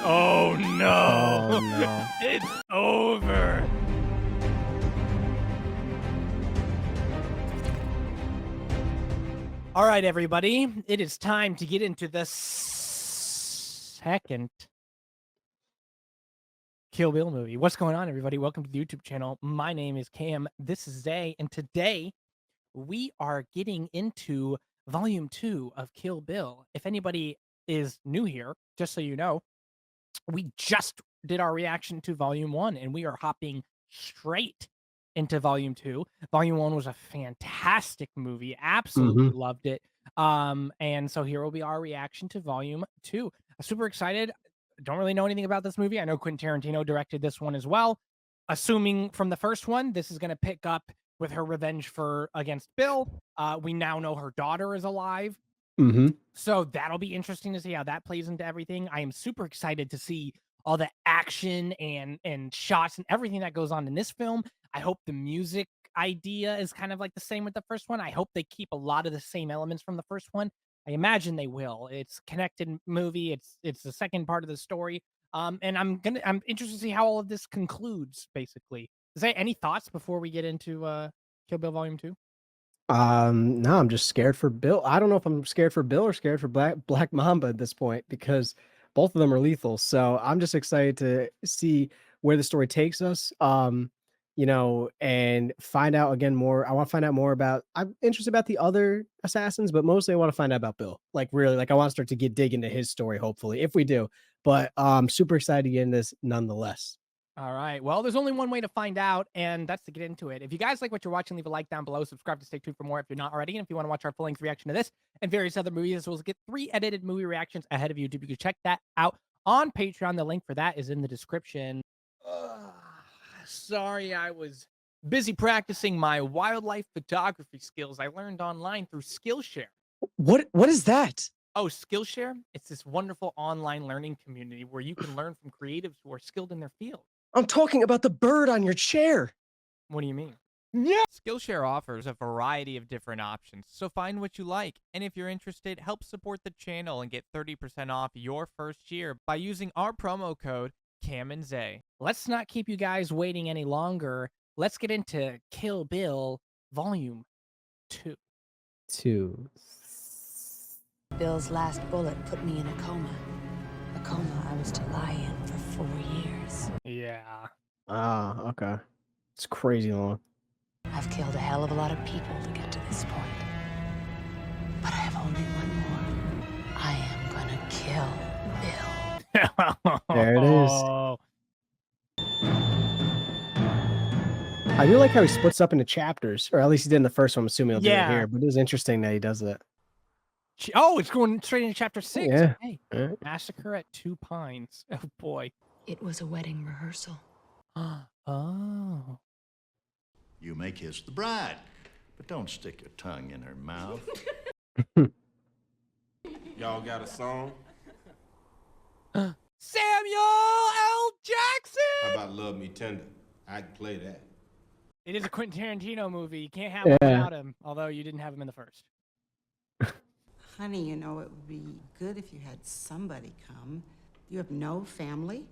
Oh no! Oh no. It's over. All right, everybody. It is time to get into the second Kill Bill movie. What's going on, everybody? Welcome to the YouTube channel. My name is Cam. This is Zay, and today we are getting into Volume 2 of Kill Bill. If anybody is new here, just so you know, we just did our reaction to Volume 1, and we are hopping straight into Volume 2. Volume 1 was a fantastic movie. Absolutely loved it. And so here will be our reaction to Volume 2. I'm super excited. Don't really know anything about this movie. I know Quentin Tarantino directed this one as well. Assuming from the first one, this is going to pick up with her revenge against Bill. We now know her daughter is alive. So that'll be interesting to see how that plays into everything. I am super excited to see all the action and shots and everything that goes on in this film. I hope the music idea is kind of like the same with the first one. I hope they keep a lot of the same elements from the first one. I imagine they will. It's a connected movie. It's the second part of the story. And I'm interested to see how all of this concludes, basically. Is there any thoughts before we get into Kill Bill Volume 2? No, I'm just scared for Bill. I don't know if I'm scared for Bill or scared for Black Mamba at this point, because both of them are lethal. So I'm just excited to see where the story takes us. And find out again more. I want to find out more about. I'm interested about the other assassins, but mostly I want to find out about Bill. Like really, like I want to start to dig into his story. Hopefully, if we do. But super excited to get in this nonetheless. All right. Well, there's only one way to find out, and that's to get into it. If you guys like what you're watching, leave a like down below. Subscribe to stay tuned for more if you're not already. And if you want to watch our full-length reaction to this and various other movies, we'll get 3 edited movie reactions ahead of YouTube. You can check that out on Patreon. The link for that is in the description. Sorry, I was busy practicing my wildlife photography skills I learned online through Skillshare. What is that? Oh, Skillshare? It's this wonderful online learning community where you can learn from creatives who are skilled in their field. I'm talking about the bird on your chair. What do you mean? Yeah. Skillshare offers a variety of different options, so find what you like. And if you're interested, help support the channel and get 30% off your first year by using our promo code Cam&Zay. Let's not keep you guys waiting any longer. Let's get into Kill Bill Volume 2. 2. Bill's last bullet put me in a coma. A coma I was to lie in for 4 years. Yeah. Ah, okay. It's crazy long. I've killed a hell of a lot of people to get to this point. But I have only one more. I am gonna kill Bill. There it is. I do like how he splits up into chapters, or at least he did in the first one. I'm assuming he'll do it here, but it was interesting that he does that. Oh, it's going straight into chapter 6. Yeah. Hey, Massacre at 2 Pines. Oh, boy. It was a wedding rehearsal. Oh. You may kiss the bride, but don't stick your tongue in her mouth. Y'all got a song? Samuel L. Jackson! How about Love Me Tender? I can play that. It is a Quentin Tarantino movie. You can't have him without him, although you didn't have him in the first. Honey, you know, it would be good if you had somebody come. You have no family?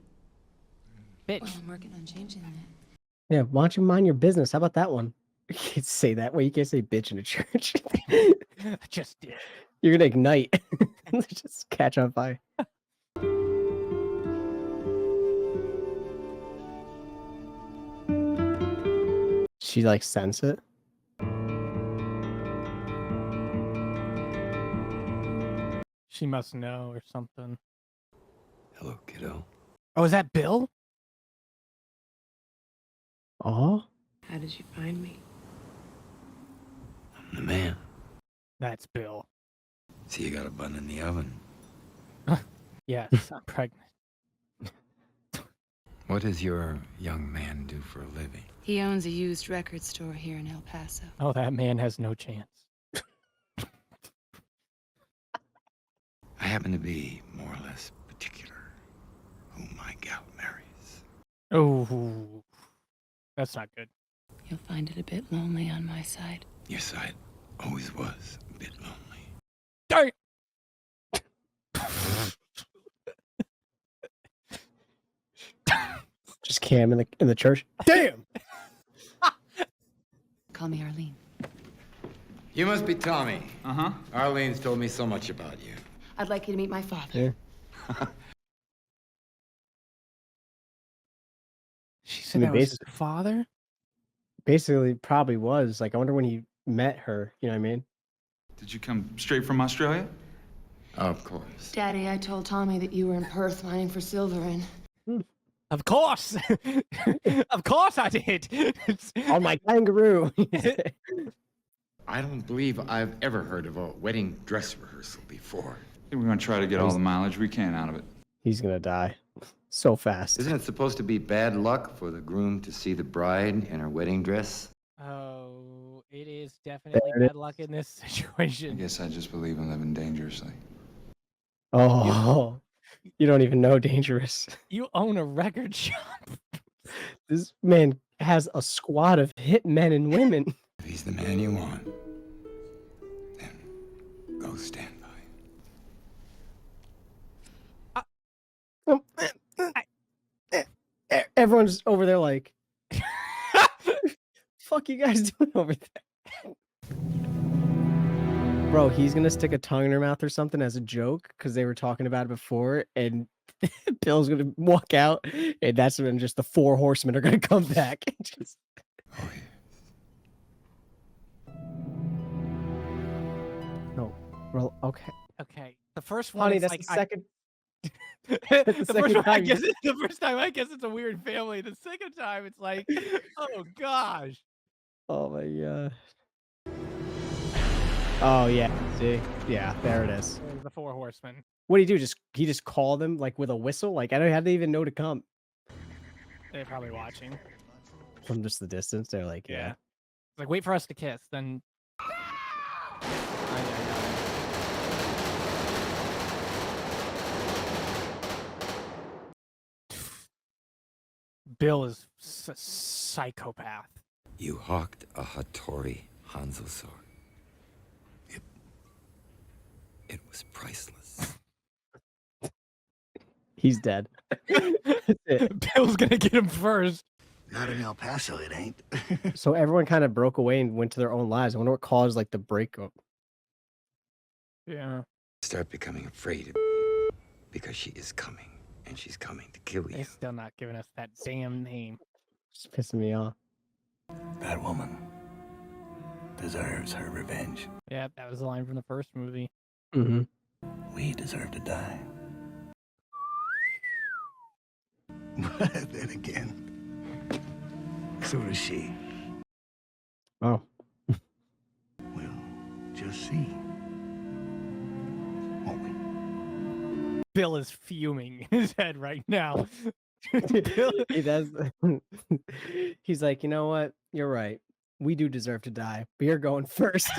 Bitch. Well, I'm working on changing that. Yeah, why don't you mind your business? How about that one? You can't say that. Well, you can't say bitch in a church. Just did. You're gonna ignite. Just catch on fire. She like sense it. She must know or something. Hello, kiddo. Oh, is that Bill? Oh, How did you find me? I'm the man. That's Bill. See, you got a bun in the oven. Yes, I'm pregnant. What does your young man do for a living? He owns a used record store here in El Paso. Oh, that man has no chance. I happen to be more or less particular who my gal marries. Oh, that's not good. You'll find it a bit lonely on my side. Your side always was a bit lonely. Dang. Cam in the church. Damn. Call me Arlene. You must be Tommy. Uh-huh. Arlene's told me so much about you. I'd like you to meet my father. Yeah. She said I mean, that was his father? Basically, probably was. Like, I wonder when he met her. You know what I mean? Did you come straight from Australia? Of course. Daddy, I told Tommy that you were in Perth mining for silver and... Of course. Of course I did. On my kangaroo. I don't believe I've ever heard of a wedding dress rehearsal before. I think we're gonna try to get all the mileage we can out of it. He's gonna die so fast. Isn't it supposed to be bad luck for the groom to see the bride in her wedding dress? Oh, it is definitely There it bad luck in this I situation. guess I just believe in living dangerously. Oh, you don't even know dangerous. You own a record shop. This man has a squad of hitmen and women. If he's the man you want, then go stand by. Everyone's over there like, fuck you guys doing over there? Bro, he's gonna stick a tongue in her mouth or something as a joke because they were talking about it before, and Bill's gonna walk out, and that's when just the 4 horsemen are gonna come back. Just... Oh, yeah. No, well, okay. Okay. The first one Honey, is that's like the second. the second first one, time you- the first time I guess it's a weird family. The second time it's like, oh gosh. Oh my god. Oh yeah, see, yeah, there it is. There's the 4 horsemen. What do you do? He just called them like with a whistle? Like I don't how do they even know to come They're probably watching. from just the distance? They're like, yeah. It's like, wait for us to kiss, then. Bill is a psychopath. You hawked a Hattori Hanzo sword. It was priceless. He's dead. That's it. Bill's gonna get him first. Not in El Paso, it ain't. So everyone kind of broke away and went to their own lives. I wonder what caused like the breakup. Yeah. Start becoming afraid of you because she is coming, and she's coming to kill you. They're still not giving us that damn name. It's pissing me off. That woman deserves her revenge. Yeah, that was the line from the first movie. Mm-hmm. We deserve to die. But then again, so does she. Oh. We'll just see. Won't we? Bill is fuming in his head right now. He does. He's like, you know what? You're right. We do deserve to die, but you're going first.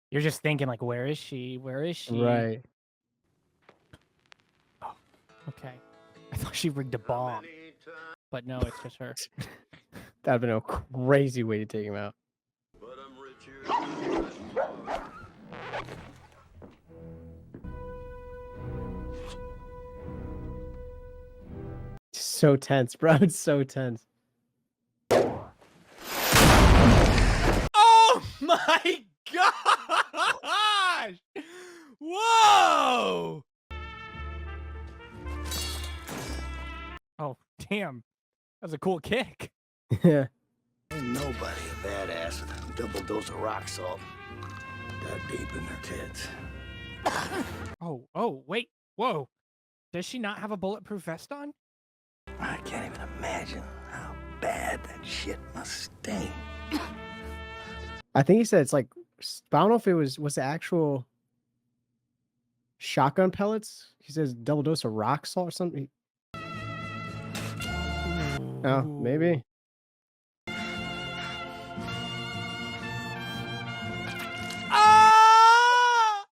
You're just thinking like, where is she? Where is she? Right. Oh, okay. I thought she rigged a bomb, but no, it's just her. That'd been a crazy way to take him out. So tense, bro. It's so tense. Oh my gosh! Whoa! Oh, damn. That was a cool kick. Yeah. Ain't nobody a badass with a double dose of rock salt that deep in their tits. Oh, wait. Whoa. Does she not have a bulletproof vest on? I can't even imagine how bad that shit must sting. I think he said it's like, I don't know if it was the actual shotgun pellets. He says double dose of rock salt or something. Oh, maybe. Ah!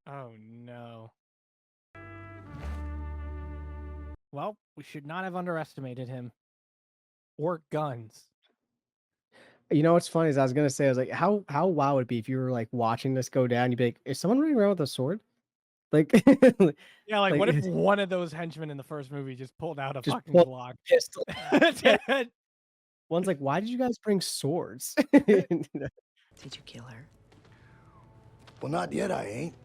Oh no. Well, we should not have underestimated him. or guns. You know what's funny is I was gonna say, I was like, how wow would it be if you were like watching this go down? You'd be like, is someone running around with a sword? Like, Yeah, like, like what if one of those henchmen in the first movie just pulled out a just fucking pull Glock? a pistol. Yeah. One's like, why did you guys bring swords? Did you kill her? Well, not yet, I ain't.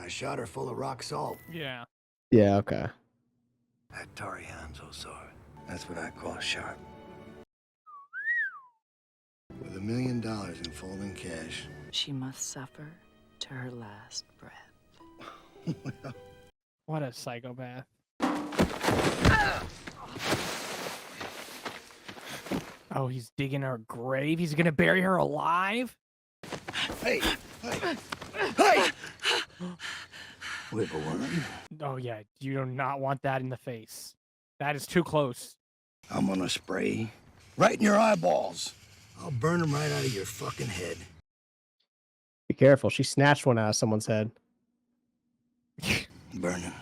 I shot her full of rock salt. Yeah. Yeah, okay. That Tarianzo sword. That's what I call sharp. With $1 million in folding cash. She must suffer to her last breath. What a psychopath. Oh, he's digging her grave. He's gonna bury her alive. Hey! Hey! Hey! Whipple-worm. Oh yeah, you do not want that in the face. That is too close. I'm gonna spray right in your eyeballs. I'll burn them right out of your fucking head. Be careful. She snatched one out of someone's head. Burn him.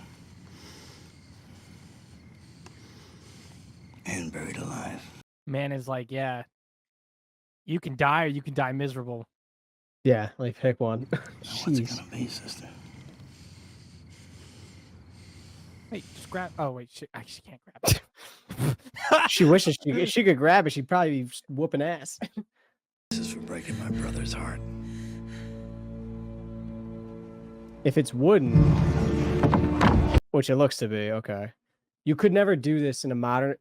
And buried alive. Man is like, yeah, you can die or you can die miserable. Yeah, like pick one. Now what's it Jeez. gonna be, sister? Wait, just grab. Oh wait, she can't grab it. She wishes she could grab it. She'd probably be whooping ass. This is for breaking my brother's heart. If it's wooden, which it looks to be, okay. You could never do this in a modern,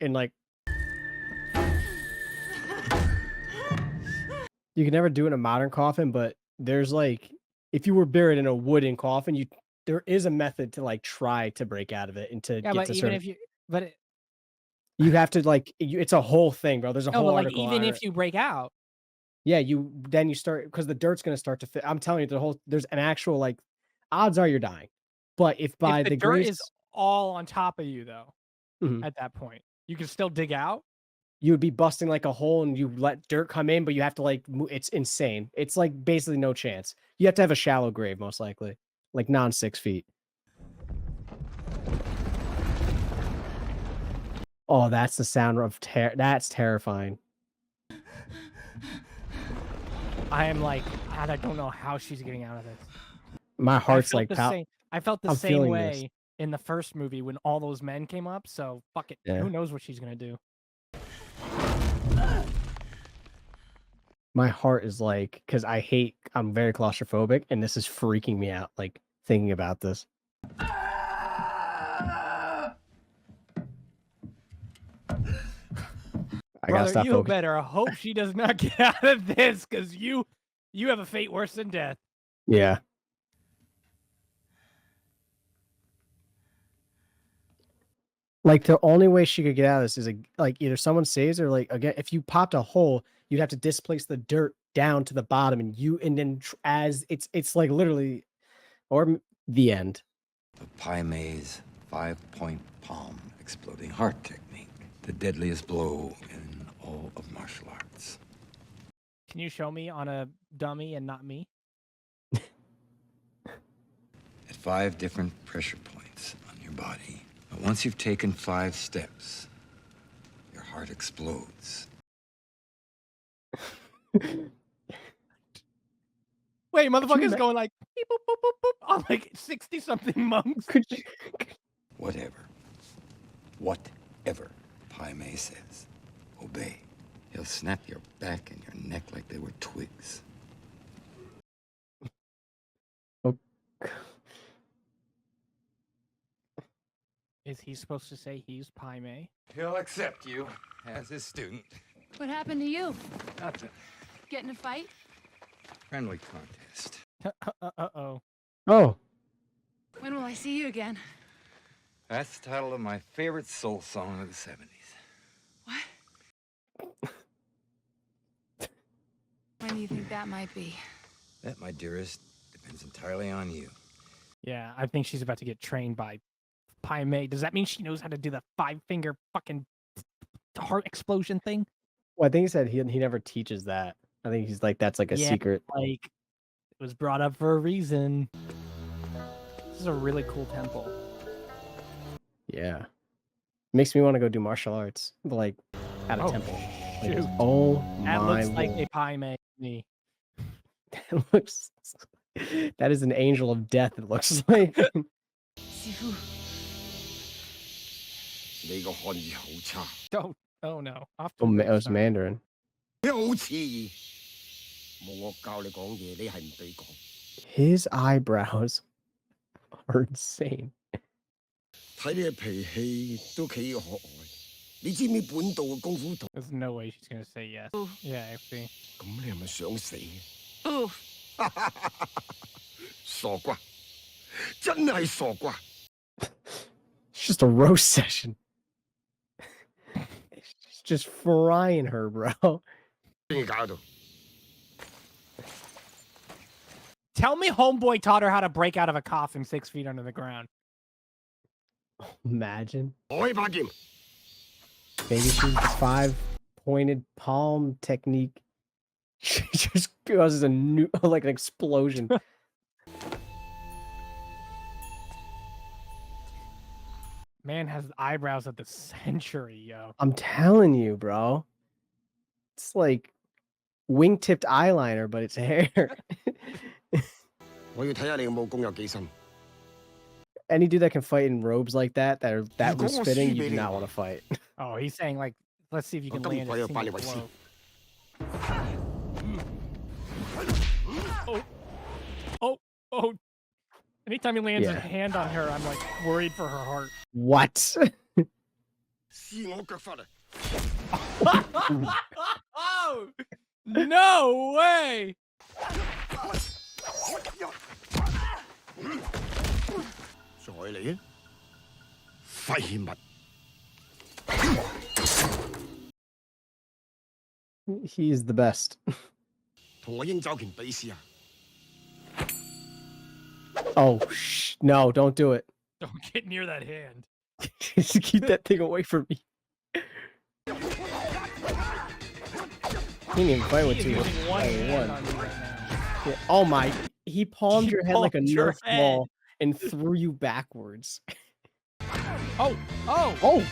you could never do it in a modern coffin, but there's like, if you were buried in a wooden coffin, there is a method to like try to break out of it and to Yeah, get but to even certain, if you, but it, you have to like, it's a whole thing, bro. There's a no, whole but like article even on if it. you break out, Yeah, then you start, because the dirt's gonna start to fit. I'm telling you, there's an actual like, odds are you're dying. But if by if the the dirt grace, is all on top of you though, Mhm. at that point, you can still dig out. you would be busting like a hole and you let dirt come in, but you have to like, it's insane. It's like basically no chance. You have to have a shallow grave, most likely, like non 6 feet. Oh, that's the sound of that's terrifying. I am like, God, I don't know how she's getting out of this. My heart's like, I felt the I'm same feeling way this. in the first movie when all those men came up. So fuck it. Yeah. Who knows what she's gonna do? My heart is like, because I'm very claustrophobic, and this is freaking me out, like thinking about this. I gotta Brother, stop you focusing. better hope she does not get out of this, because you have a fate worse than death. Yeah. Like the only way she could get out of this is like either someone saves her, like again, if you popped a hole, you'd have to displace the dirt down to the bottom, and then as it's like literally, or the end. The Pai Mei's 5-point palm exploding heart technique. The deadliest blow in all of martial arts. Can you show me on a dummy and not me? At 5 different pressure points on your body. But once you've taken 5 steps, your heart explodes. Wait, motherfucker's going like beep, boop, boop, boop, boop, on like 60-something monks. Whatever Pai Mei says, obey. He'll snap your back and your neck like they were twigs. Is he supposed to say he's Pai Mei? He'll accept you as his student. What happened to you? Nothing. Get in a fight? Friendly contest. Uh-oh. Oh, When will I see you again? That's the title of my favorite soul song of the 70s. What? When do you think that might be? That, my dearest, depends entirely on you. Yeah, I think she's about to get trained by Pai Mei. Does that mean she knows how to do the 5-finger fucking heart explosion thing? well, I think he said he never teaches that. I think he's like, that's like a Yeah. secret. Like, it was brought up for a reason. This is a really cool temple. Yeah. Makes me want to go do martial arts. But like, at a Oh, temple. Like, shoot. oh That my looks like lord. a Pai Mei to me. That looks. That is an angel of death. It looks like. 媳妇， 你個漢語好差， Don't. Oh no. Off to Oh, a great it was start. Mandarin. 你好似兒，冇我教你講嘢，你係唔俾講。 His eyebrows are insane. 睇你嘅脾氣都幾可愛。你知唔知本道嘅功夫同？ There's no way she's gonna say yes. Yeah, I see. 咁你係咪想死？ Ooh. 傻瓜，真係傻瓜。 It's just a roast session. It's just frying her, bro. 邊搞到？ Tell me homeboy taught her how to break out of a coffin 6 feet under the ground. Imagine. 攞起把劍， Maybe she's the 5-pointed palm technique. She just causes a new, like an explosion. Man has eyebrows of the century, yo. I'm telling you, bro. It's like wing-tipped eyeliner, but it's hair. 我要睇下你嘅武功有幾深。 Any dude that can fight in robes like that are that You go loose-fitting, see, you do baby. not want to fight. Oh, he's saying like, let's see if you can I'll come land for a you, single Bali, blow. Oh. Anytime he lands a Yeah. hand on her, I'm like worried for her heart. What? 試我腳法啊！ Oh, no way! 再嚟啊！廢物！ He is the best. 同我鷹爪拳比試啊！ Oh, no, don't do it. Don't get near that hand. Just keep that thing away from me. He didn't even fight with He is two. using one hand One. on you right now. Yeah. Oh my! He palmed He your head like a palmed your Nerf head. ball and threw you backwards. Oh! Oh,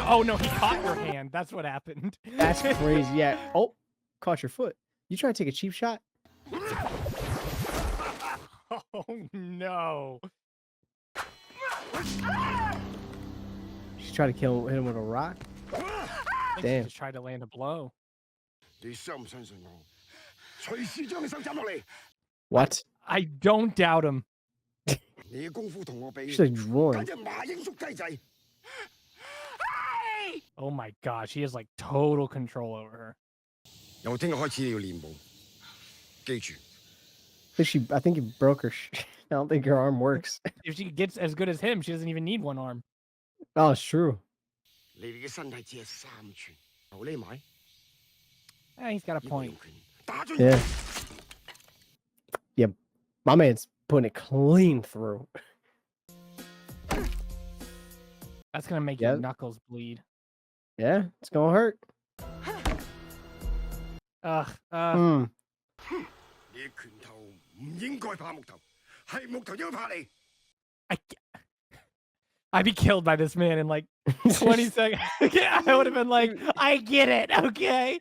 Oh no, he caught your hand. That's what happened. that's crazy. Yeah. Oh, caught your foot. You trying to take a cheap shot? Oh no. She's trying to hit him with a rock. I think Damn. she just tried to land a blow. 你相唔相信我？隨時將你手斬落嚟！ What? I don't doubt him. 你嘅功夫同我比， She's like drawing. 簡直馬鷹捉雞仔！ Oh my gosh, he has like total control over her. 由聽日開始你要練武，記住。 I think you broke her. I don't think her arm works. If she gets as good as him, she doesn't even need one arm. Oh, it's true. 你哋嘅身體只係3寸，由匿埋。 He's got a 呢個 point. 用拳打進 Yeah. Yeah, my man's putting it clean through. That's gonna make Yeah. your knuckles bleed. Yeah, it's gonna hurt. Ugh. 你嘅拳頭唔應該拍木頭，係木頭應該拍你。 I'd be killed by this man in like 20 seconds. I would have been like, I get it, okay?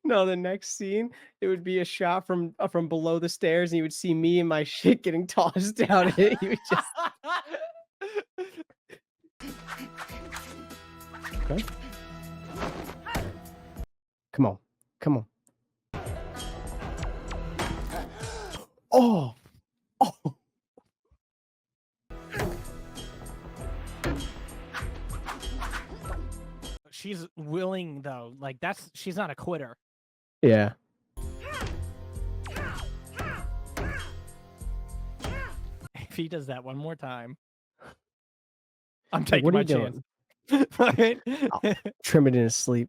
No, the next scene, it would be a shot from below the stairs, and you would see me and my shit getting tossed down. And you would just okay. Come on, come on. Oh, oh. She's willing though. Like she's not a quitter. Yeah. If he does that one more time, I'm Like, taking what are my you doing? chance. Right? Trim it in his sleep.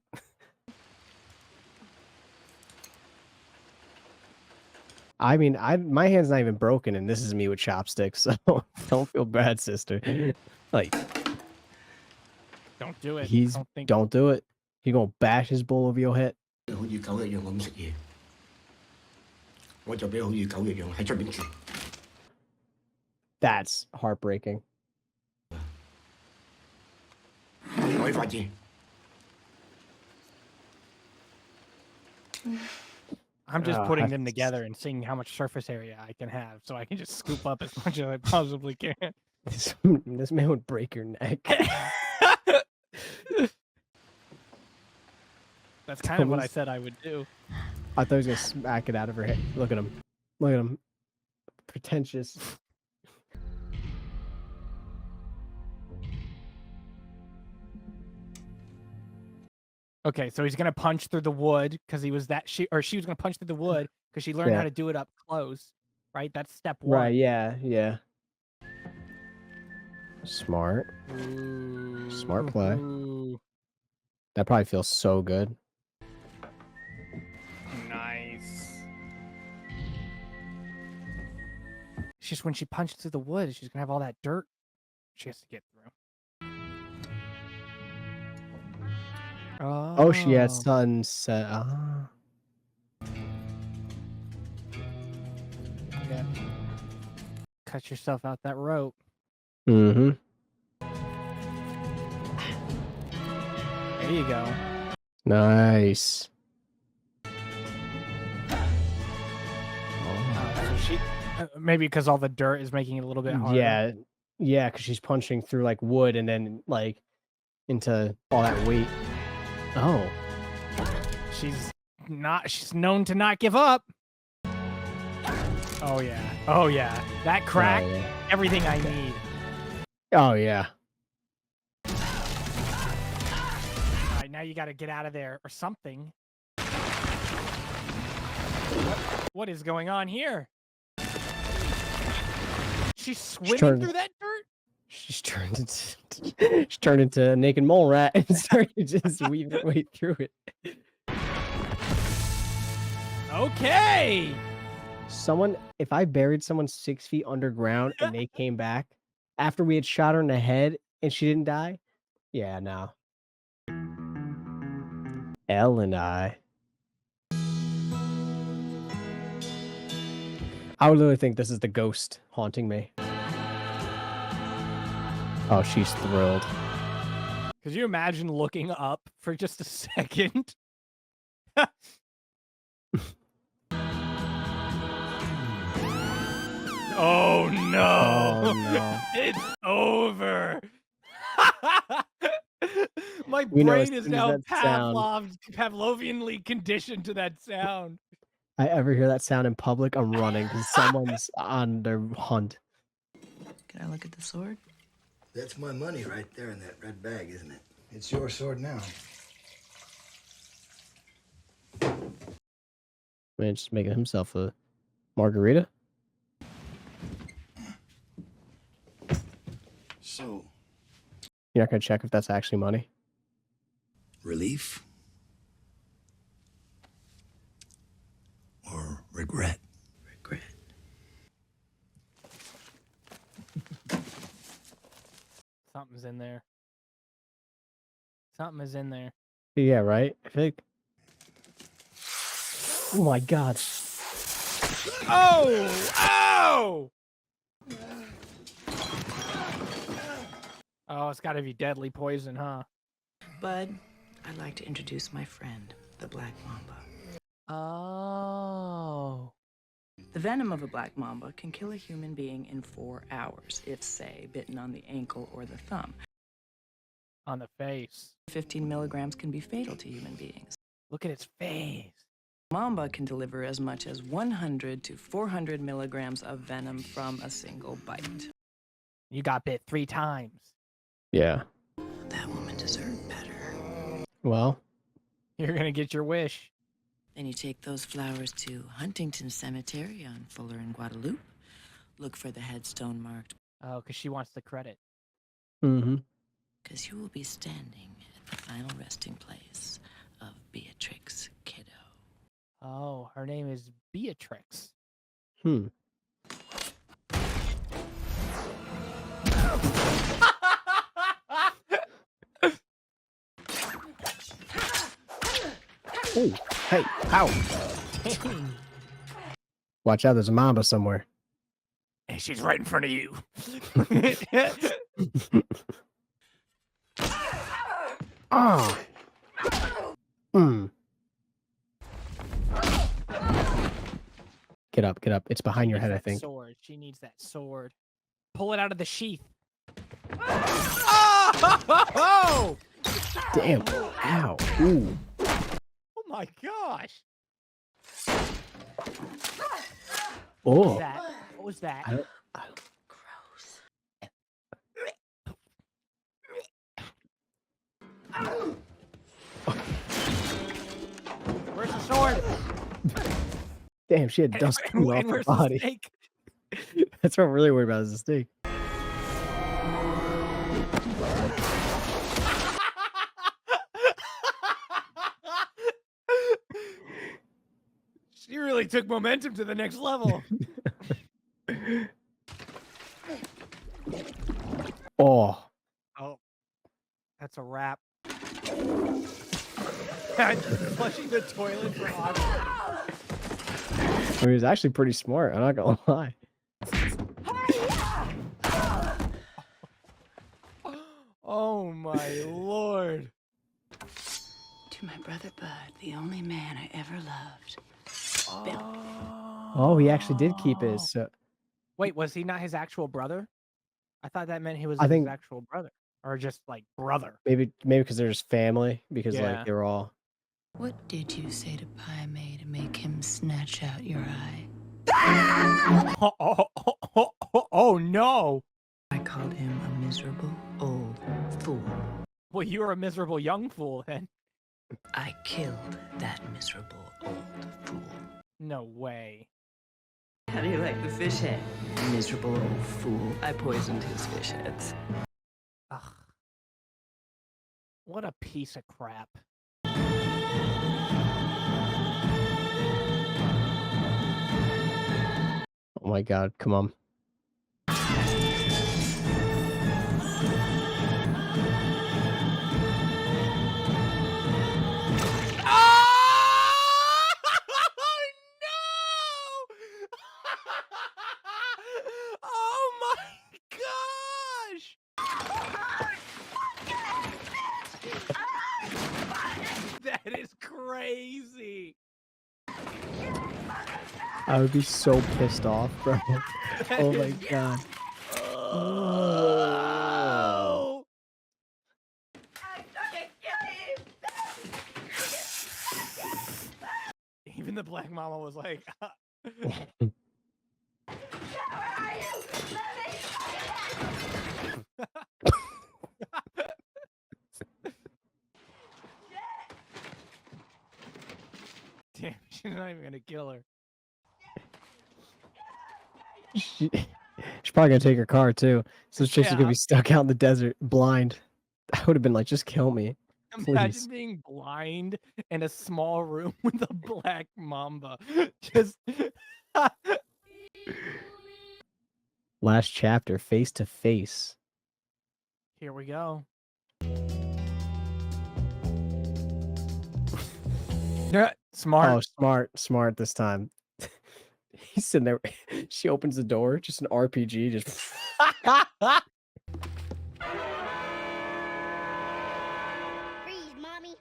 I mean, my hand's not even broken, and this is me with chopsticks, so don't feel bad, sister. Like, Don't do it. don't do it. He gonna bash his bowl over your head. 好似狗一樣咁食嘢，我就俾好似狗一樣喺出面住。 That's heartbreaking. 我 evankingaudio. I'm just Oh, putting them together and seeing how much surface area I can have, so I can just scoop up as much as I possibly can. This man would break your neck. That's kind of what I said I would do. I thought he was gonna smack it out of her head. Look at him. Look at him. Pretentious. Okay, so he's gonna punch through the wood because he was that she was gonna punch through the wood because she learned how to do it up close, right? That's step one. Right, yeah. Smart. Smart play. Ooh, That probably feels so good. nice. It's just when she punched through the wood, she's gonna have all that dirt she has to get through. Oh, she has sunset. Ah. Yeah. Cut yourself out that rope. Mm-hmm. There you go. Nice. So she maybe because all the dirt is making it a little bit harder. Yeah, because she's punching through like wood and then like into all that weight. Oh. She's known to not give up. Oh yeah. That crack, everything I need. Oh yeah. All right, now you got to get out of there or something. What is going on here? She's swimming through that dirt? She's turned into a naked mole rat and started to just weave her way through it. Okay. If I buried someone 6 feet underground and they came back after we had shot her in the head and she didn't die, yeah, no. Elle and I would literally think this is the ghost haunting me. Oh, she's thrilled. Could you imagine looking up for just a second? Oh no! Oh, no. It's over. My We know as brain is soon as now that sound- Pavlovianly conditioned to that sound. I ever hear that sound in public, I'm running because someone's on their hunt. Can I look at the sword? That's my money right there in that red bag, isn't it? It's your sword now. Man, just making himself a margarita. So, You're not gonna check if that's actually money. relief? Or regret? Regret. Something's in there. Something is in there. Yeah, right? I think. Oh my god. Oh! Oh, it's got to be deadly poison, huh? Bud, I'd like to introduce my friend, the Black Mamba. Oh. The venom of a black mamba can kill a human being in 4 hours if, say, bitten on the ankle or the thumb. On the face. 15 milligrams can be fatal to human beings. Look at its face. Mamba can deliver as much as 100 to 400 milligrams of venom from a single bite. You got bit 3 times. Yeah. That woman deserved better. Well, You're going to get your wish. Then you take those flowers to Huntington Cemetery on Fuller and Guadalupe. Look for the headstone marked. Oh, because she wants the credit. mm-hmm. Because you will be standing at the final resting place of Beatrix Kiddo. Oh, her name is Beatrix. Hmm. Oh, hey, ow. Watch out, there's a mamba somewhere. And she's right in front of you. Ah. Mm. Get up, get up. It's behind your head, I think. Sword. She needs that sword. Pull it out of the sheath. Oh! Damn. Ow. Ooh. Oh my gosh. Oh. What was that? What was that? I don't. Where's the sword? Damn, she had dust coming off And her where's body. the snake? That's what I'm really worried about is the snake. She really took momentum to the next level. Oh. Oh, that's a wrap. Flushing the toilet for Oscar. I mean, he was actually pretty smart. I'm not gonna lie. Oh my lord. To my brother Bud, the only man I ever loved. Bill. Oh, he actually did keep his. Wait, was he not his actual brother? I thought that meant he was I his think actual brother, or just like brother. maybe because they're just family. Because like they were all. What did you say to Pai Mei to make him snatch out your eye? Oh no! I called him a miserable old fool. Well, you were a miserable young fool then. I killed that miserable old fool. No way. How do you like the fish head? Miserable old fool. I poisoned his fish heads. Ugh. What a piece of crap. Oh my god! Come on. Oh my gosh! That is crazy. I would be so pissed off, bro. Oh my god. Oh. Even the black mama was like, damn, she's not even gonna kill her. She's probably gonna take her car too. So this chick's gonna Yeah. be stuck out in the desert, blind. I would have been like, just kill me, please. Imagine being blind in a small room with a black mamba. Just Last chapter, face to face. here we go. Yeah, smart. Oh, smart this time. He's sitting there. She opens the door, just an RPG, just. Freeze, mommy.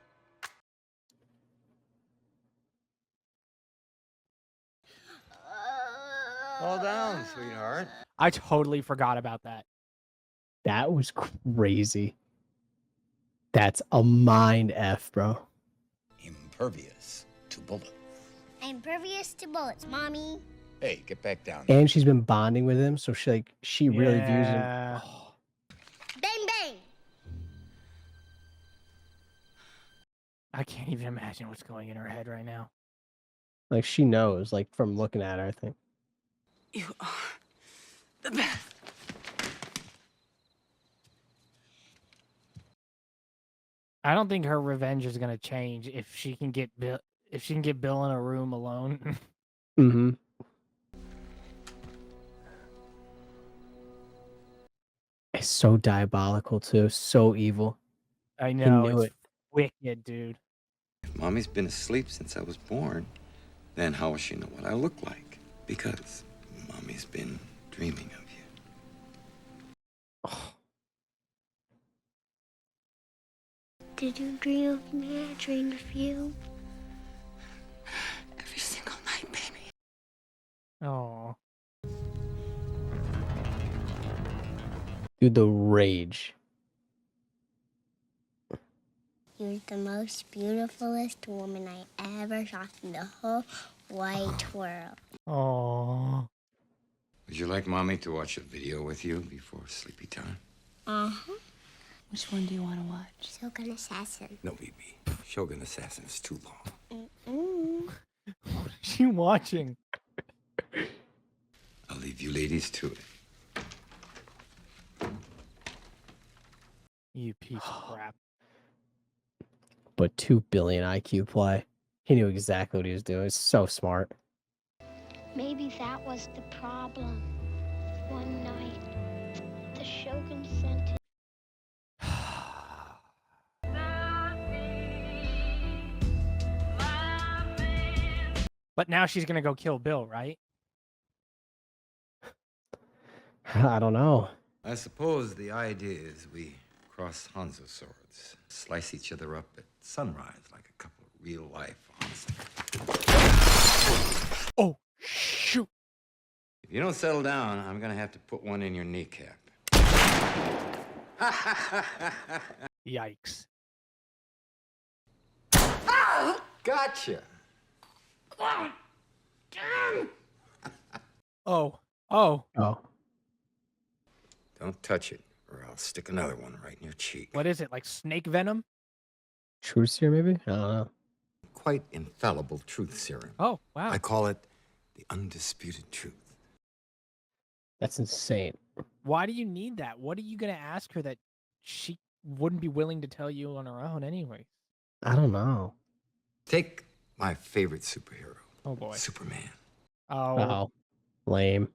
Calm down, sweetheart. I totally forgot about that. That was crazy. That's a mind F, bro. Impervious to bullets. I'm impervious to bullets, mommy. Hey, get back down. And she's been bonding with him, so she really views him. Yeah. Bang, bang. I can't even imagine what's going in her head right now. Like she knows, like from looking at her, I think. You are the best. I don't think her revenge is gonna change if she can get Bill. If she can get Bill in a room alone. Mm-hmm. It's so diabolical too, so evil. I He know knew it's it. wicked, dude. If Mommy's been asleep since I was born, then how will she know what I look like? Because Mommy's been dreaming of you. Did you dream of me? I dreamed of you. Every single night, baby. Oh, Dude, the rage. You're the most beautifulest woman I ever saw in the whole wide world. oh. Would you like Mommy to watch a video with you before sleepy time? Uh-huh. Which one do you want to watch? Shogun Assassin. No, BB. Shogun Assassin is too long. Mm-mm. What is she watching? I'll leave you ladies to it. You piece of crap. But 2 billion IQ play. He knew exactly what he was doing. It's so smart. Maybe that was the problem. One night, the Shogun sent him. But now she's gonna go kill Bill, right? I don't know. I suppose the idea is we cross Hanzo swords, slice each other up at sunrise like a couple of real-life Hanzo. Oh, shoot. If you don't settle down, I'm gonna have to put one in your kneecap. Yikes. Gotcha. Oh, oh. Oh. Don't touch it, or I'll stick another one right in your cheek. What is it, like snake venom? Truce here, maybe? I don't know. Quite infallible truth serum. Oh, wow. I call it the undisputed truth. That's insane. Why do you need that? What are you gonna ask her that she wouldn't be willing to tell you on her own anyway? I don't know. Take my favorite superhero, Oh, boy. Superman. Oh, Oh. Lame.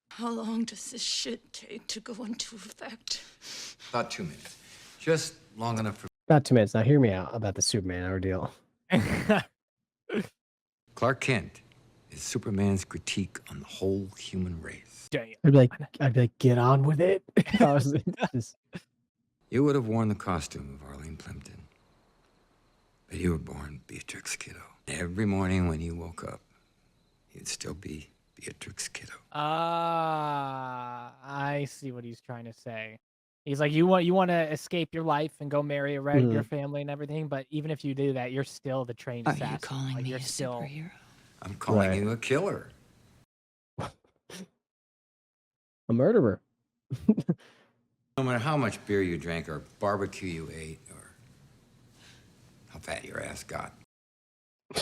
How long does this shit take to go into effect? About 2 minutes. Just long enough for About 2 minutes. Now hear me out about the Superman ordeal. Clark Kent is Superman's critique on the whole human race. damn. I'd be like, get on with it. I was just- You would have worn the costume of Arlene Plimpton, but you were born Beatrix Kiddo. Every morning when you woke up, you'd still be Beatrix Kiddo. I see what he's trying to say. He's like, you want to escape your life and go marry a regular family and everything, but even if you do that, you're still the trained Are assassin. you calling Like, me you're a still superhero? I'm calling Right. you a killer. a murderer. No matter how much beer you drank or barbecue you ate or how fat your ass got. I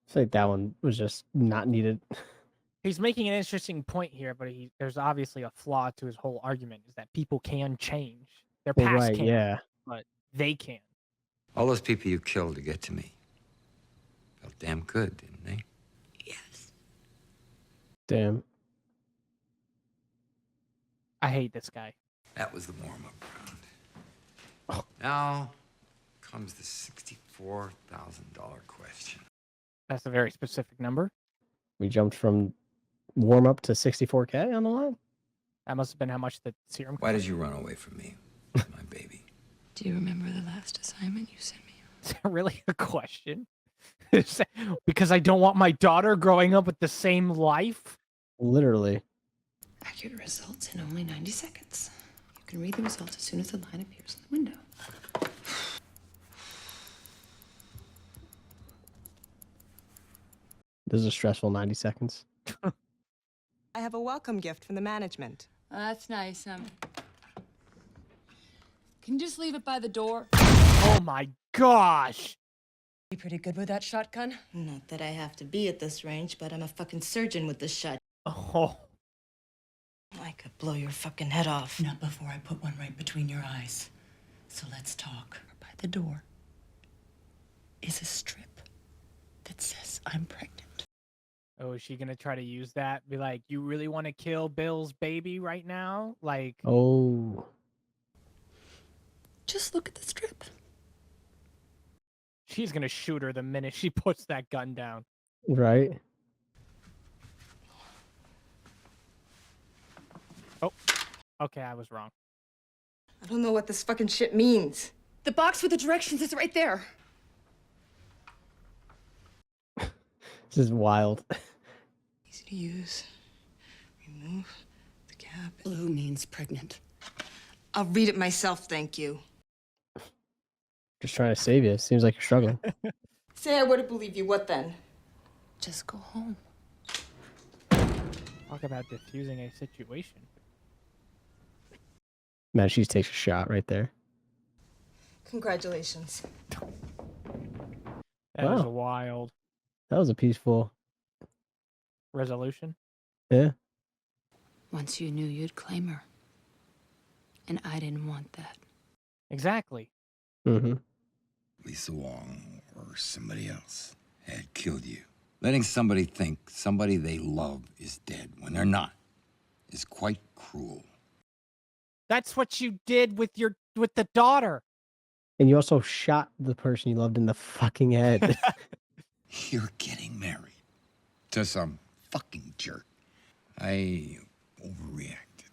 feel like that one was just not needed. He's making an interesting point here, but there's obviously a flaw to his whole argument: is that people can change. Their Well, past right, can't, yeah. but they can. All those people you killed to get to me felt damn good, didn't they? Yes. Damn. I hate this guy. That was the warm-up round. Now comes the $64,000 question. That's a very specific number. We jumped from warm up to 64K on the line. That must have been how much the serum Why cost. did you run away from me, my baby? Do you remember the last assignment you sent me? Is that really a question? Because I don't want my daughter growing up with the same life? Literally. Accurate results in only 90 seconds. You can read the results as soon as the line appears in the window. This is a stressful 90 seconds. I have a welcome gift from the management. That's nice. Can you just leave it by the door? Oh my gosh! You pretty good with that shotgun? Not that I have to be at this range, but I'm a fucking surgeon with this shot. Oh, I could blow your fucking head off. Not before I put one right between your eyes. So let's talk. By the door is a strip that says I'm pregnant. oh, is she gonna try to use that? Be like, you really want to kill Bill's baby right now? Like, Oh. Just look at the strip. she's gonna shoot her the minute she puts that gun down. Right. Oh, okay, I was wrong. I don't know what this fucking shit means. The box with the directions is right there. This is wild. Easy to use. Remove the cap. Blue means pregnant. I'll read it myself, thank you. Just trying to save you. Seems like you're struggling. Say I wouldn't believe you, what then? Just go home. Talk about diffusing a situation. Man, she takes a shot right there. Congratulations. That was Wow. wild. That was a peaceful. Resolution. Yeah. Once you knew you'd claim her. And I didn't want that. Exactly. Mm-hmm. Lisa Wong or somebody else had killed you. Letting somebody think somebody they love is dead when they're not is quite cruel. That's what you did with the daughter. And you also shot the person you loved in the fucking head. You're getting married to some fucking jerk. I overreacted.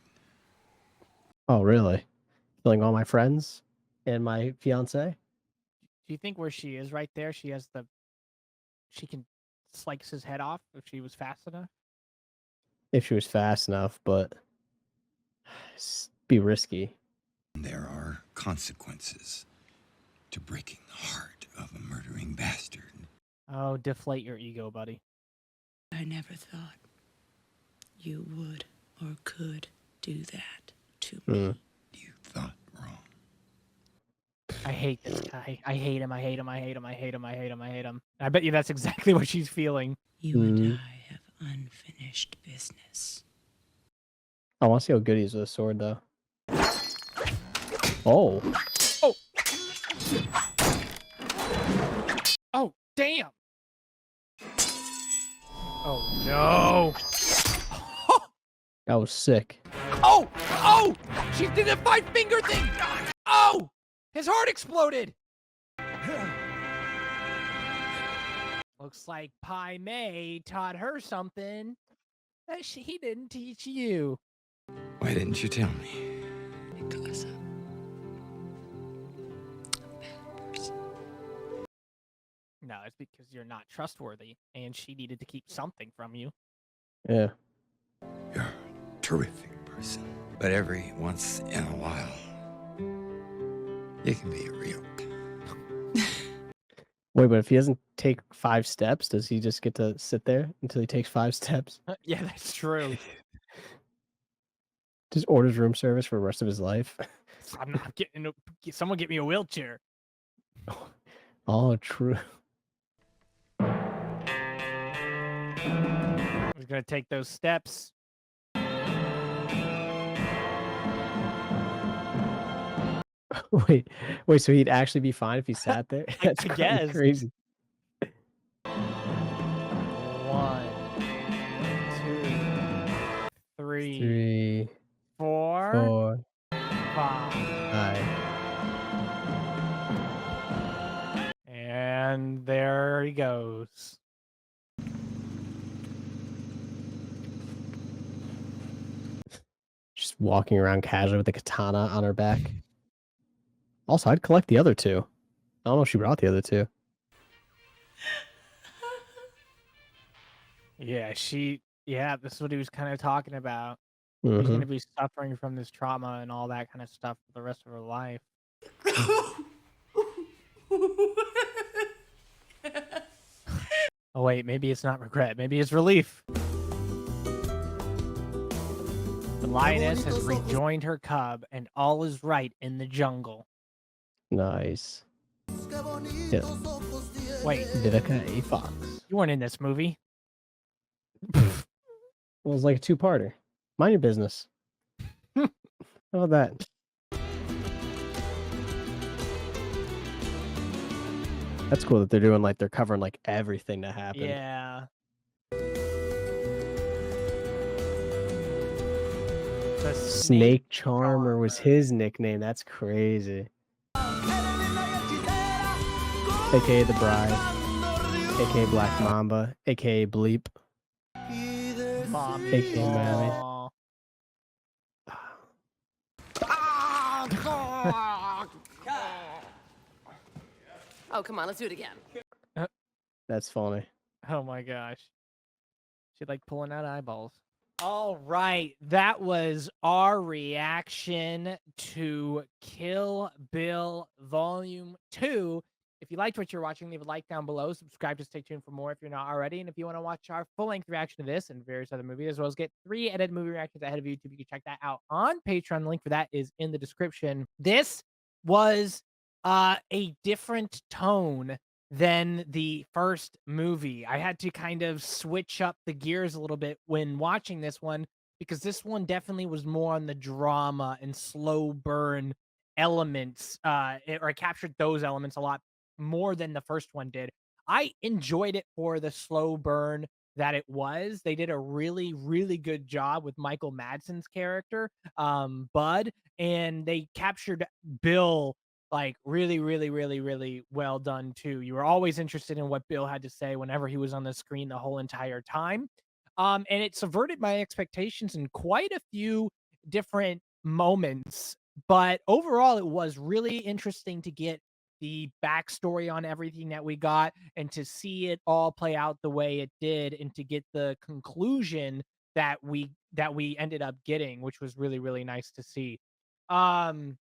Oh, really? Killing all my friends and my fiance? Do you think where she is right there, she can slice his head off if she was fast enough? If she was fast enough, but be risky. There are consequences to breaking the heart of a murdering bastard. Oh, deflate your ego, buddy. I never thought you would or could do that to me. You thought wrong. I hate this guy. I hate him. I hate him. I hate him. I hate him. I hate him. I hate him. I bet you that's exactly what she's feeling. You and I have unfinished business. I want to see how good he is with a sword, though. Oh. Oh. Oh, damn. Oh, no. That was sick. Oh! Oh! She did a five-finger thing! Oh! His heart exploded! Looks like Pai Mei taught her something that he didn't teach you. Why didn't you tell me? Because I'm a bad person. No, it's because you're not trustworthy, and she needed to keep something from you. Yeah. You're a terrific person. But every once in a while, you can be a real. Wait, but if he doesn't take 5 steps, does he just get to sit there until he takes 5 steps? Yeah, that's true. Just orders room service for the rest of his life? I'm not getting someone get me a wheelchair. Oh, true. He's gonna take those steps. Wait, so he'd actually be fine if he sat there? That's I kinda guess. crazy. 1, 2, 3, 3, 4, 4, 5. 5. And there he goes. Just walking around casually with a katana on her back. Also, I'd collect the other 2. I don't know if she brought the other 2. Yeah, this is what he was kind of talking about. She's gonna be suffering from this trauma and all that kind of stuff for the rest of her life. Oh wait, maybe it's not regret. Maybe it's relief. The lioness has rejoined her cub, and all is right in the jungle. Nice. Yeah. Wait, Vivica A. Fox. you weren't in this movie. It was like a 2-parter. Mind your business. How about that? That's cool that they're doing they're covering everything that happened. Yeah. The Snake Charmer was his nickname. That's crazy. AKA the Bride. AKA Black Mamba. AKA Bleep. Mommy. AKA Mammy. Ah, God. Oh, come on, let's do it again. That's funny. Oh my gosh. She like pulling out eyeballs. All right, that was our reaction to Kill Bill Volume 2. If you liked what you're watching, leave a like down below. Subscribe to stay tuned for more if you're not already. And if you want to watch our full-length reaction to this and various other movies, as well as get 3 edited movie reactions ahead of YouTube, you can check that out on Patreon. The link for that is in the description. This was a different tone than the first movie. I had to kind of switch up the gears a little bit when watching this one because this one definitely was more on the drama and slow burn elements, or it captured those elements a lot more than the first one did. I enjoyed it for the slow burn that it was. They did a really, really good job with Michael Madsen's character, Bud, and they captured Bill like really, really, really, really well done too. You were always interested in what Bill had to say whenever he was on the screen the whole entire time. And it subverted my expectations in quite a few different moments. But overall, it was really interesting to get the backstory on everything that we got and to see it all play out the way it did and to get the conclusion that we ended up getting, which was really, really nice to see. Um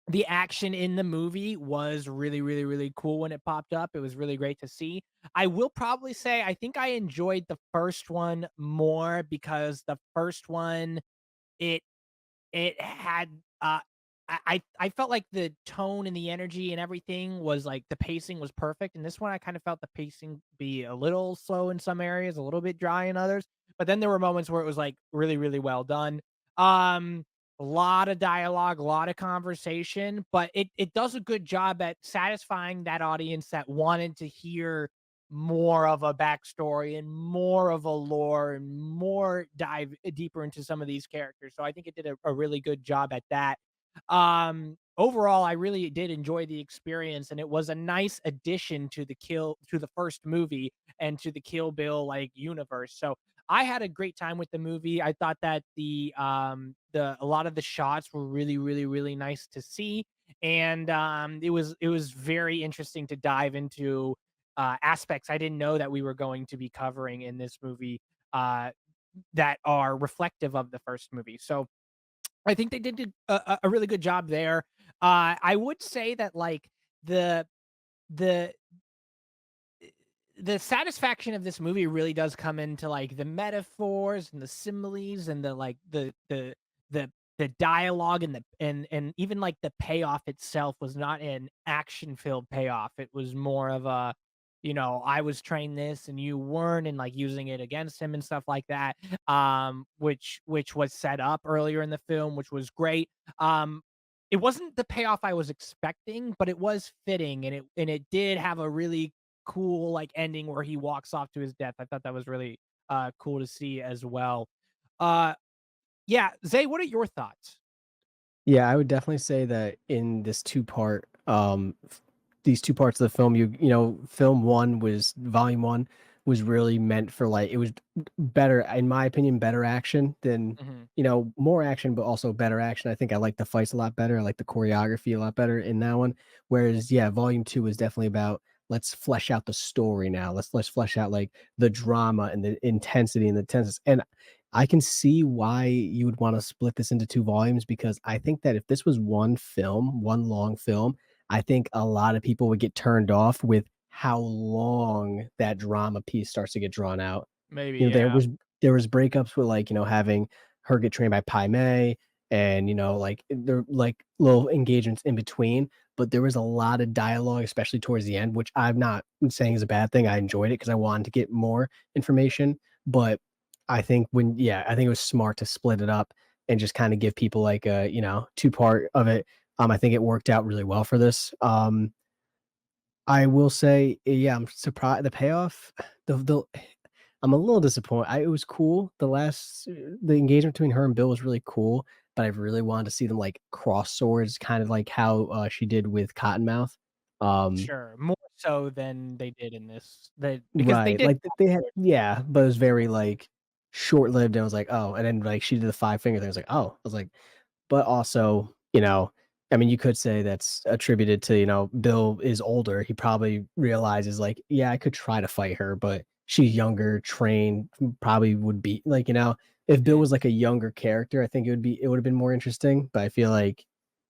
the action in the movie was really, really, really cool when it popped up. It was really great to see. I will probably say I think I enjoyed the first one more because the first one, it it had, I felt like the tone and the energy and everything was like the pacing was perfect, and this one I kind of felt the pacing be a little slow in some areas, a little bit dry in others, but then there were moments where it was, like, really, really well done. Um, a lot of dialogue, a lot of conversation, but it does a good job at satisfying that audience that wanted to hear more of a backstory and more of a lore and more dive deeper into some of these characters. So I think it did a really good job at that. Overall, I really did enjoy the experience, and it was a nice addition to the first movie and to the Kill Bill like universe. So I had a great time with the movie. I thought that the a lot of the shots were really, really, really nice to see. And it was very interesting to dive into aspects I didn't know that we were going to be covering in this movie uh, that are reflective of the first movie. So I think they did a really good job there. I would say that like the the the satisfaction of this movie really does come into like the metaphors and the similes and the like the the dialogue and and even like the payoff itself was not an action filled payoff. It was more of a, I was trained this and you weren't, and like using it against him and stuff like that. Which was set up earlier in the film, which was great. It wasn't the payoff I was expecting, but it was fitting, and it did have a really cool like ending where he walks off to his death. I thought that was really cool to see as well. Uh yeah, Zay, what are your thoughts? Yeah, I would definitely say that in this two-part, these two parts of the film, film one was volume one was really meant for like it was better, in my opinion, better action than Mhm. more action, but also better action. I think I like the fights a lot better. I like the choreography a lot better in that one. Whereas, yeah, volume two is definitely about let's flesh out the story now. Let's flesh out like the drama and the intensity and the tenseness. And I can see why you would want to split this into 2 volumes because I think that if this was one film, one long film, I think a lot of people would get turned off with how long that drama piece starts to get drawn out. Maybe, You know, yeah. there was breakups with, like, having her get trained by Pai Mei and, like, there like, little engagements in between, but there was a lot of dialogue, especially towards the end, which I'm not saying is a bad thing. I enjoyed it because I wanted to get more information, but I think it was smart to split it up and just kinda give people, like, a, two-part of it. I think it worked out really well for this. I will say, yeah, I'm surprised the payoff, the I'm a little disappointed. It was cool. The engagement between her and Bill was really cool, but I really wanted to see them like cross swords, kind of like how she did with Cottonmouth. Um, Sure, more so than they did in this. Because they right, did like they had, yeah, but it was very like short lived. And I was like, oh, and then like she did the five finger thing. I was like, oh, I was like, but also, I mean, you could say that's attributed to, Bill is older. He probably realizes like, yeah, I could try to fight her, but she's younger, trained, probably would be like, if Bill Mm. was like a younger character, I think it would have been more interesting. But I feel like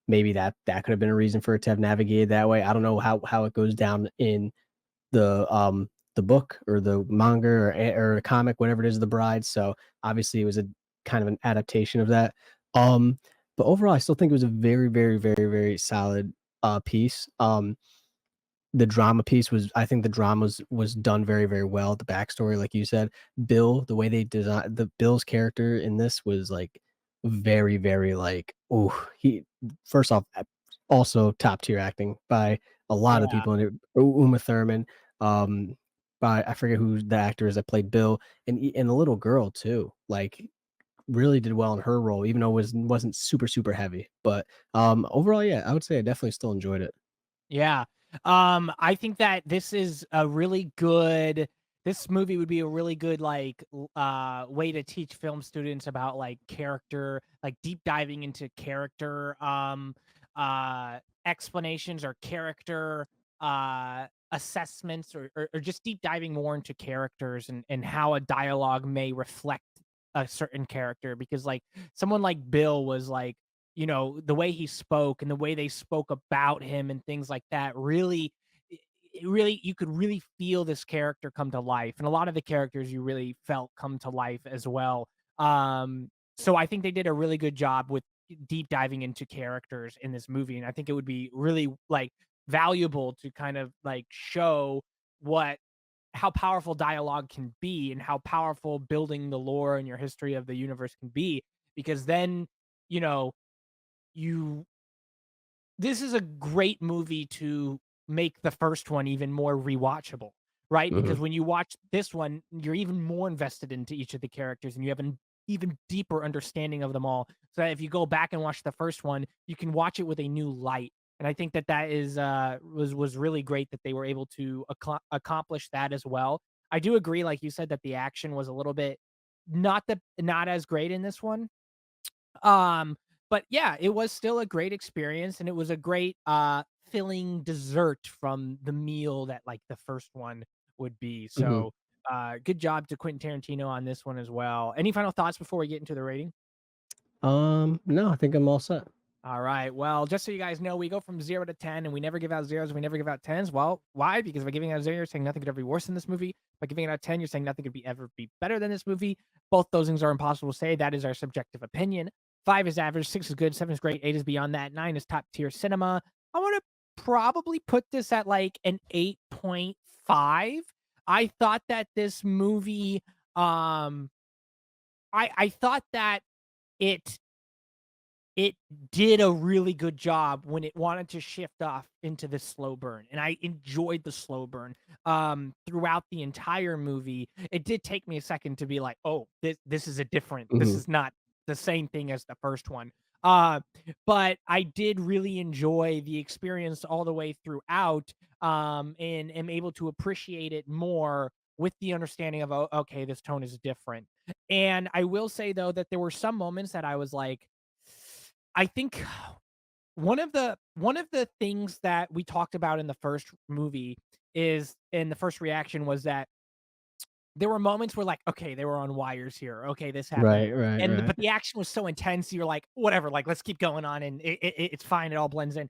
maybe that could have been a reason for it to have navigated that way. I don't know how it goes down in the book or the manga or a comic, whatever it is, The Bride. So obviously it was a kind of an adaptation of that. Um, but overall, I still think it was a very, very, very, very solid piece. The drama piece was, I think the drama was done very, very well. The backstory, like you said, Bill, the way they designed the Bill's character in this was like very, very like, oh, he first off, also top tier acting by a lot of Yeah. people in it. Uma Thurman, um, by I forget who the actor is that played Bill, and the little girl too. Like really did well in her role, even though it wasn't super, super heavy. But overall, yeah, I would say I definitely still enjoyed it. Yeah. I think that this movie would be a really good like way to teach film students about like character, like deep diving into character explanations or character assessments or just deep diving more into characters and how a dialogue may reflect a certain character because like someone like Bill was like the way he spoke and the way they spoke about him and things like that really it really you could really feel this character come to life and a lot of the characters you really felt come to life as well. So I think they did a really good job with deep diving into characters in this movie and I think it would be really like valuable to kind of like show what how powerful dialogue can be and how powerful building the lore and your history of the universe can be because then you know you this is a great movie to make the first one even more rewatchable, right? Because Mhm. when you watch this one, you're even more invested into each of the characters and you have an even deeper understanding of them all. So that if you go back and watch the first one, you can watch it with a new light. And I think that that is was really great that they were able to accomplish that as well. I do agree, like you said, that the action was a little bit not as great in this one, but yeah, it was still a great experience and it was a great filling dessert from the meal that like the first one would be. Mhm. So good job to Quentin Tarantino on this one as well. Any final thoughts before we get into the rating? No, I think I'm all set. All right. Well, just so you guys know, we go from 0 to 10 and we never give out zeros. We never give out tens. Well, why? Because by giving out a 0, you're saying nothing could ever be worse than this movie. By giving it out 10, you're saying nothing could ever be better than this movie. Both those things are impossible to say. That is our subjective opinion. 5 is average, 6 is good, 7 is great, 8 is beyond that, 9 is top tier cinema. I want to probably put this at like an 8.5. I thought that this movie, I thought that it it did a really good job when it wanted to shift off into the slow burn, and I enjoyed the slow burn, throughout the entire movie. It did take me a second to be like, "Oh, this Mhm. is not the same thing as the first one." Uh, but I did really enjoy the experience all the way throughout, and am able to appreciate it more with the understanding of, "Oh, okay, this tone is different." And I will say, though, that there were some moments that I was like, I think one of the things that we talked about in the first movie is in the first reaction was that there were moments where like, okay, they were on wires here. Okay, this happened. Right, right, And right. but the action was so intense, you're like, whatever, like let's keep going on and it's fine, it all blends in.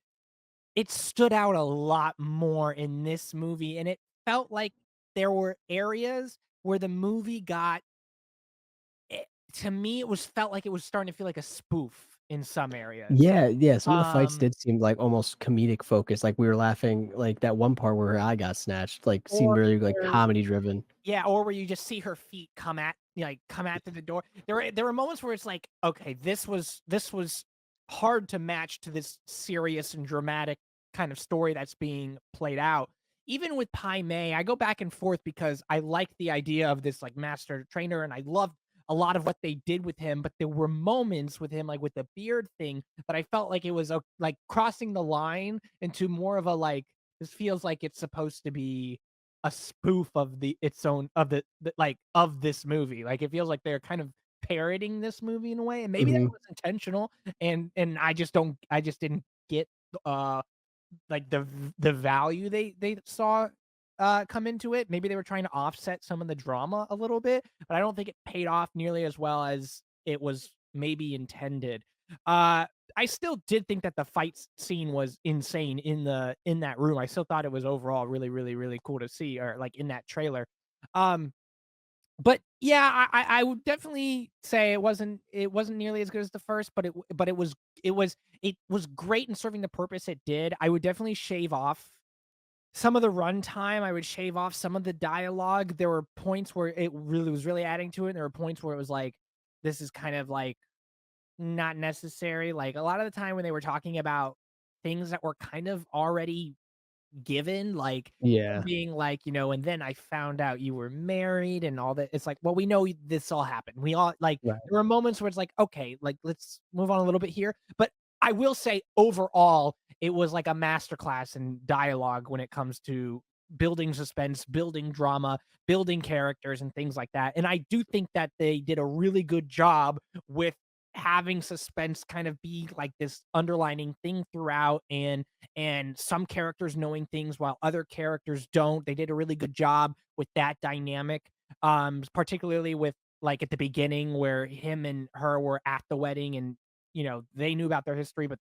It stood out a lot more in this movie and it felt like there were areas where the movie got it, to me it was felt like it was starting to feel like a spoof in some areas. Yeah, yeah, some of the fights Um did seem like almost comedic focus, like, we were laughing, like, that one part where her eye got snatched, like, seemed or really, like, where comedy driven. Yeah, or where you just see her feet come at to the door. There were moments where it's like, okay, this was hard to match to this serious and dramatic kind of story that's being played out. Even with Pai Mei, I go back and forth because I like the idea of this like master trainer and I loved a lot of what they did with him, but there were moments with him like with the beard thing that I felt like it was like crossing the line into more of a like this feels like it's supposed to be a spoof of the its own of the like of this movie. Like it feels like they're kind of parroting this movie in a way, and maybe that Mhm. was intentional. And I just didn't get uh like the value they saw come into it. Maybe they were trying to offset some of the drama a little bit, but I don't think it paid off nearly as well as it was maybe intended. Uh I still did think that the scene was insane in that room. I still thought it was overall really, really, really cool to see, or like in that trailer. Um but yeah, I would definitely say it wasn't nearly as good as the first, but it was great in serving the purpose it did. I would definitely shave off some of the runtime. I would shave off some of the dialogue. There were points where it really was really adding to it, and there were points where it was like, this is kind of like not necessary. Like a lot of the time when they were talking about things that were kind of already given, like Yeah. being like, and then I found out you were married and all that. It's like, well, we know this all happened. We all like Right. there were moments where it's like, okay, like let's move on a little bit here. But I will say overall, it was like a masterclass in dialogue when it comes to building suspense, building drama, building characters and things like that. And I do think that they did a really good job with having suspense kind of be like this underlining thing throughout, and some characters knowing things while other characters don't. They did a really good job with that dynamic, particularly with like at the beginning where him and her were at the wedding, and they knew about their history, but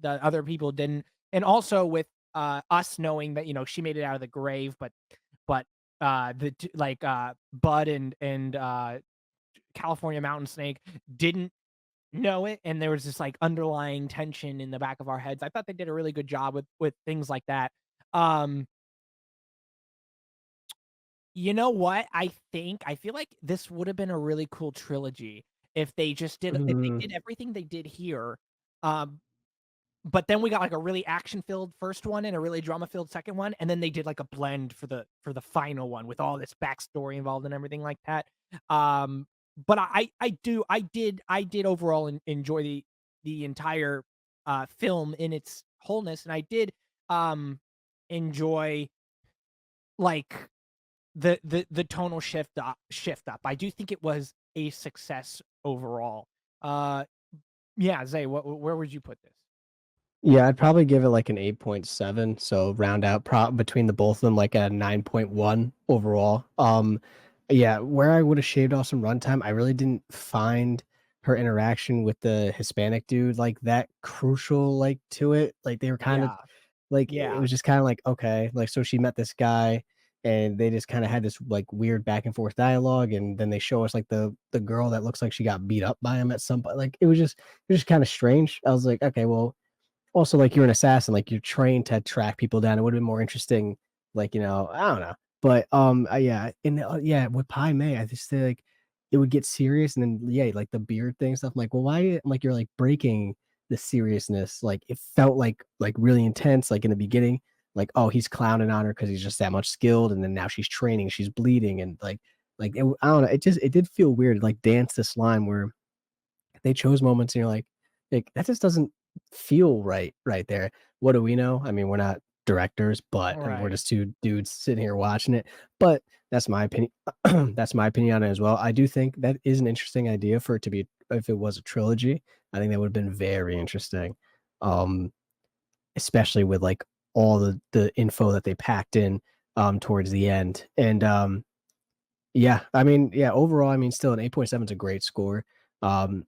the other people didn't. And also with us knowing that she made it out of the grave, but Bud and California Mountain Snake didn't know it, and there was this like underlying tension in the back of our heads. I thought they did a really good job with things like that. Um, you know what? I feel like this would have been a really cool trilogy if they Mhm. did everything they did here. Um, but then we got like a really action-filled first one and a really drama-filled second one, and then they did like a blend for the final one with all this backstory involved and everything like that. But I did overall enjoy the entire film in its wholeness, and I did um enjoy like the tonal shift up. I do think it was a success overall. Uh yeah, Zay, where would you put this? Yeah, I'd probably give it like an 8.7, so round out between the both of them like a 9.1 overall. Yeah, where I would have shaved off some runtime, I really didn't find her interaction with the Hispanic dude like that crucial like to it. Like they were kind of Yeah. like it Yeah. was just kind of like okay, like so she met this guy and they just kind of had this like weird back and forth dialogue, and then they show us like the girl that looks like she got beat up by him at some point. Like it was just kind of strange. I was like, okay, well, also, like, you're an assassin, like, you're trained to track people down. It would've been more interesting, like, I don't know. But, yeah, and, yeah, with Pai Mei, I just feel like it would get serious, and then, yeah, like, the beard thing stuff, I'm like, "Well, why" like, you're, like, breaking the seriousness. Like, it felt like, really intense, like, in the beginning, like, oh, he's clowning on her because he's just that much skilled, and then now she's training, she's bleeding, and, it I don't know, it did feel weird, like, dance this line where they chose moments and you're like, that just doesn't feel right there. What do we know? I mean, we're not directors, but I mean, we're Right. just two dudes sitting here watching it. But that's my opinion. That's my opinion on it as well. I do think that is an interesting idea for it to be if it was a trilogy. I think that would have been very interesting. Um, Especially with like all the info that they packed in towards the end. And yeah, I mean, yeah, overall, I mean, still an 8.7 is a great score. Um,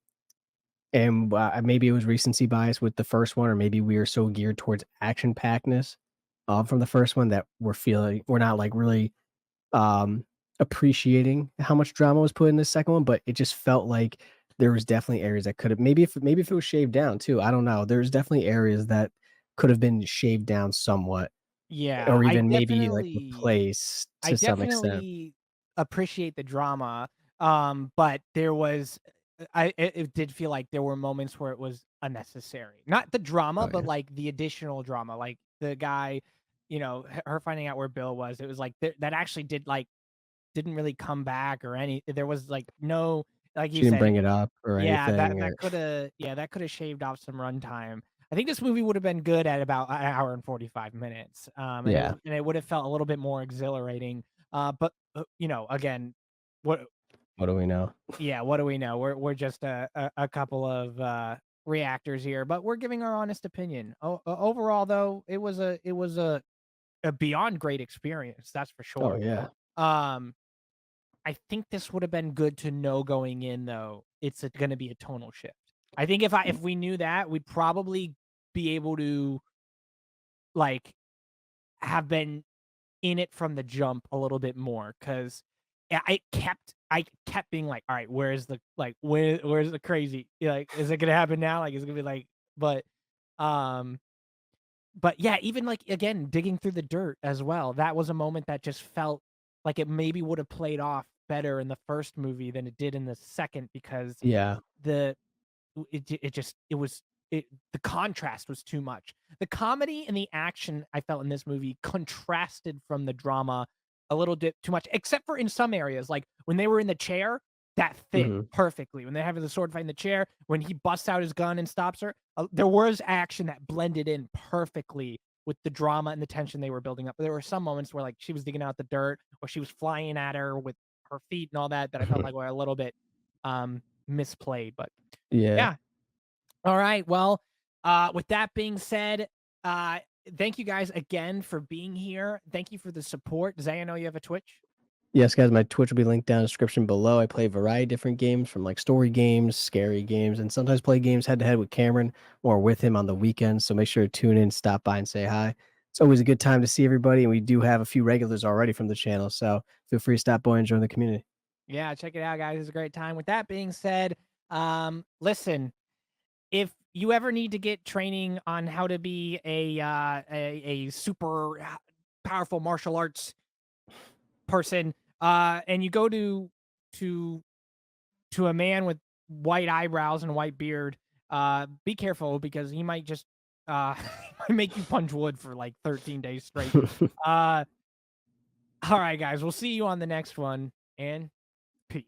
and, maybe it was recency bias with the first one, or maybe we are so geared towards action packedness, from the first one that we're not, like, really, um, appreciating how much drama was put in the second one, but it just felt like there was definitely areas that could've maybe if it was shaved down too, I don't know. There's definitely areas that could have been shaved down somewhat, Yeah, or I even maybe, like, definitely replaced I to some extent. definitely appreciate the drama, but there was it did feel like there were moments where it was unnecessary. Not the drama, Oh, but, yeah. like, the additional drama, like, the guy, her finding out where Bill was, it was like that actually didn't really come back, or there was, like, no, like you She didn't said. bring it up or Yeah, anything, or that coulda shaved off some runtime. I think this movie would have been good at about an hour and 45 minutes, yeah. and it would have felt a little bit more exhilarating, but, again, what What do we know? yeah, what do we know? We're just a couple of, reactors here, but we're giving our honest opinion. Overall, though, it was a beyond great experience. That's for Oh sure. yeah. Um, I think this would have been good to know going in, though. It's going to be a tonal shift. I think if we knew that, we'd probably be able to like have been in it from the jump a little bit more, because I kept being like, all right, where's the where's the crazy? Like, is it gonna happen now? Like, is it gonna be like, um, but yeah, even like again, digging through the dirt as well. That was a moment that just felt like it maybe would have played off better in the first movie than it did in the second, because Yeah. the it was the contrast was too much. The comedy and the action I felt in this movie contrasted from the drama a little bit too much, except for in some areas, like when they were in the chair, that fit Mhm. perfectly. When they're having the sword fight in the chair, when he busts out his gun and stops her, there was action that blended in perfectly with the drama and the tension they were building up. But there were some moments where like she was digging out the dirt or she was flying at her with her feet and all that I felt like were a little bit misplayed. But Yeah. yeah. All right. Well, with that being said, uh, thank you guys again for being here. Thank you for the support. Zay, I know you have a Twitch. Yes, guys, my Twitch will be linked down in the description below. I play a variety of different games, from like story games, scary games, and sometimes play games head to head with Cameron or with him on the weekends. So make sure to tune in, stop by, and say hi. It's always a good time to see everybody, and we do have a few regulars already from the channel. So feel free to stop by and join the community. Yeah, check it out, guys. It's a great time. With that being said, listen, if you ever need to get training on how to be a super powerful martial arts person, and you go to to a man with white eyebrows and a white beard, be careful, because he might just might make you punch wood for like 13 days straight. Uh, all right, guys, we'll see you on the next one, and peace.